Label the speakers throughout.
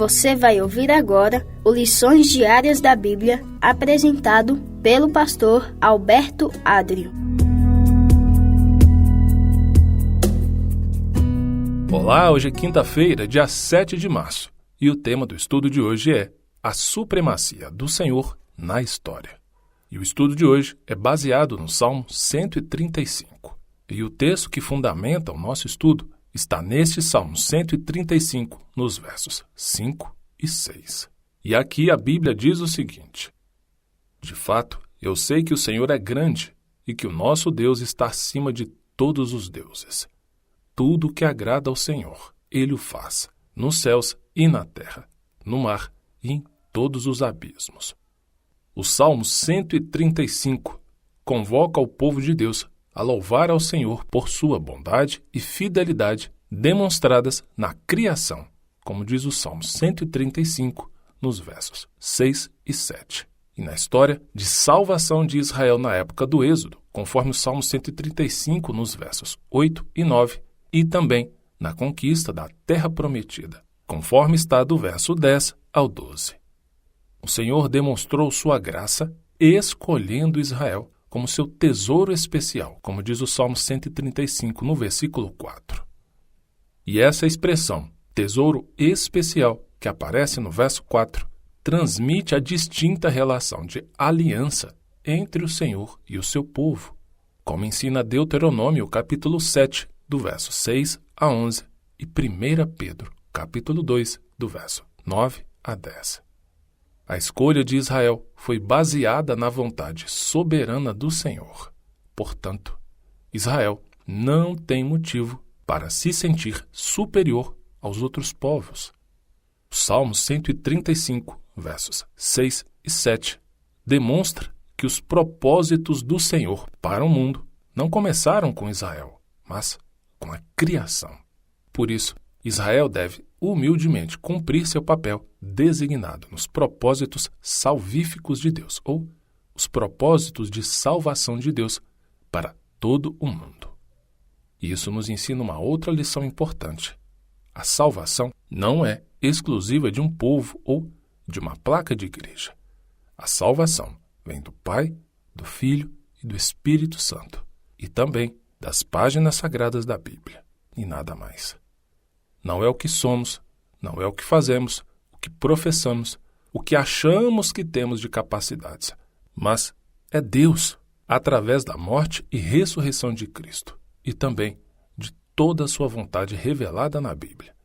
Speaker 1: Você vai ouvir agora o Lições Diárias da Bíblia, apresentado pelo pastor Alberto Adrio.
Speaker 2: Olá, hoje é quinta-feira, dia 7 de março, e o tema do estudo de hoje é a supremacia do Senhor na história. E o estudo de hoje é baseado no Salmo 135. E o texto que fundamenta o nosso estudo está neste Salmo 135, nos versos 5 e 6. E aqui a Bíblia diz o seguinte: De fato, eu sei que o Senhor é grande e que o nosso Deus está acima de todos os deuses. Tudo o que agrada ao Senhor, Ele o faz, nos céus e na terra, no mar e em todos os abismos. O Salmo 135 convoca o povo de Deus a louvar ao Senhor por sua bondade e fidelidade demonstradas na criação, como diz o Salmo 135, nos versos 6 e 7. E na história de salvação de Israel na época do Êxodo, conforme o Salmo 135, nos versos 8 e 9, e também na conquista da Terra Prometida, conforme está do verso 10 ao 12. O Senhor demonstrou sua graça escolhendo Israel como seu tesouro especial, como diz o Salmo 135, no versículo 4. E essa expressão, tesouro especial, que aparece no verso 4, transmite a distinta relação de aliança entre o Senhor e o seu povo, como ensina Deuteronômio, capítulo 7, do verso 6 a 11, e 1 Pedro, capítulo 2, do verso 9 a 10. A escolha de Israel foi baseada na vontade soberana do Senhor. Portanto, Israel não tem motivo para se sentir superior aos outros povos. O Salmo 135, versos 6 e 7, demonstra que os propósitos do Senhor para o mundo não começaram com Israel, mas com a criação. Por isso, Israel deve humildemente cumprir seu papel designado nos propósitos salvíficos de Deus, ou os propósitos de salvação de Deus para todo o mundo. E isso nos ensina uma outra lição importante. A salvação não é exclusiva de um povo ou de uma placa de igreja. A salvação vem do Pai, do Filho e do Espírito Santo, e também das páginas sagradas da Bíblia, e nada mais. Não é o que somos, não é o que fazemos, o que professamos, o que achamos que temos de capacidades, mas é Deus, através da morte e ressurreição de Cristo, e também de toda a sua vontade revelada na Bíblia.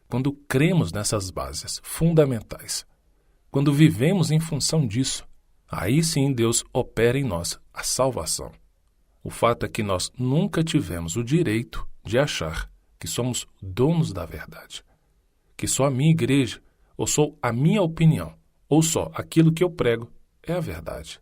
Speaker 2: Quando cremos nessas bases fundamentais, quando vivemos em função disso, aí sim Deus opera em nós a salvação. O fato é que nós nunca tivemos o direito de achar que somos donos da verdade, que só a minha igreja, ou só a minha opinião, ou só aquilo que eu prego é a verdade.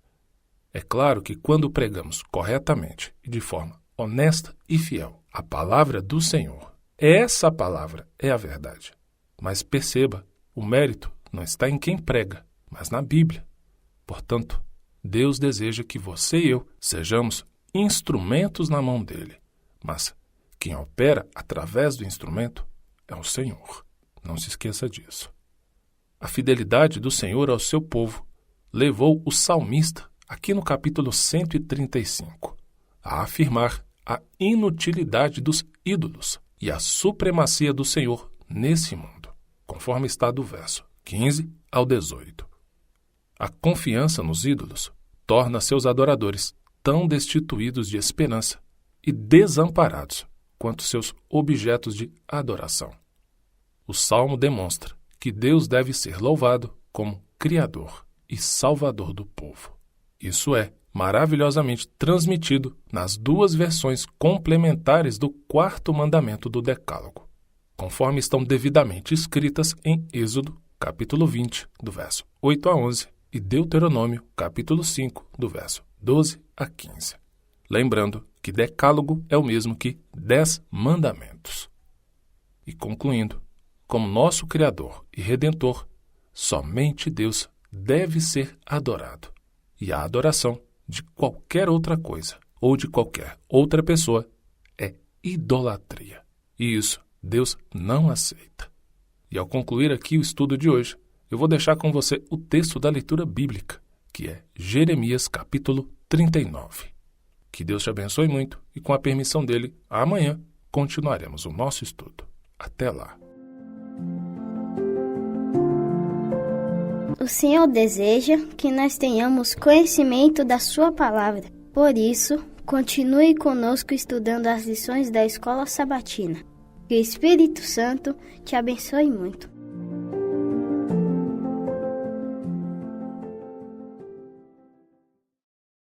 Speaker 2: É claro que quando pregamos corretamente e de forma honesta e fiel a palavra do Senhor, essa palavra é a verdade. Mas perceba, o mérito não está em quem prega, mas na Bíblia. Portanto, Deus deseja que você e eu sejamos instrumentos na mão dele, mas quem opera através do instrumento é o Senhor. Não se esqueça disso. A fidelidade do Senhor ao seu povo levou o salmista, aqui no capítulo 135, a afirmar a inutilidade dos ídolos e a supremacia do Senhor nesse mundo, conforme está do verso 15 ao 18. A confiança nos ídolos torna seus adoradores tão destituídos de esperança e desamparados quanto seus objetos de adoração. O Salmo demonstra que Deus deve ser louvado como Criador e Salvador do povo. Isso é maravilhosamente transmitido nas duas versões complementares do quarto mandamento do Decálogo, conforme estão devidamente escritas em Êxodo, capítulo 20, do verso 8 a 11, e Deuteronômio, capítulo 5, do verso 12 a 15. Lembrando que decálogo é o mesmo que 10 mandamentos. E concluindo, como nosso Criador e Redentor, somente Deus deve ser adorado. E a adoração de qualquer outra coisa ou de qualquer outra pessoa é idolatria. E isso Deus não aceita. E ao concluir aqui o estudo de hoje, eu vou deixar com você o texto da leitura bíblica, que é Jeremias capítulo 39. Que Deus te abençoe muito e, com a permissão dele, amanhã continuaremos o nosso estudo. Até lá.
Speaker 1: O Senhor deseja que nós tenhamos conhecimento da sua palavra. Por isso, continue conosco estudando as lições da Escola Sabatina. Que o Espírito Santo te abençoe muito.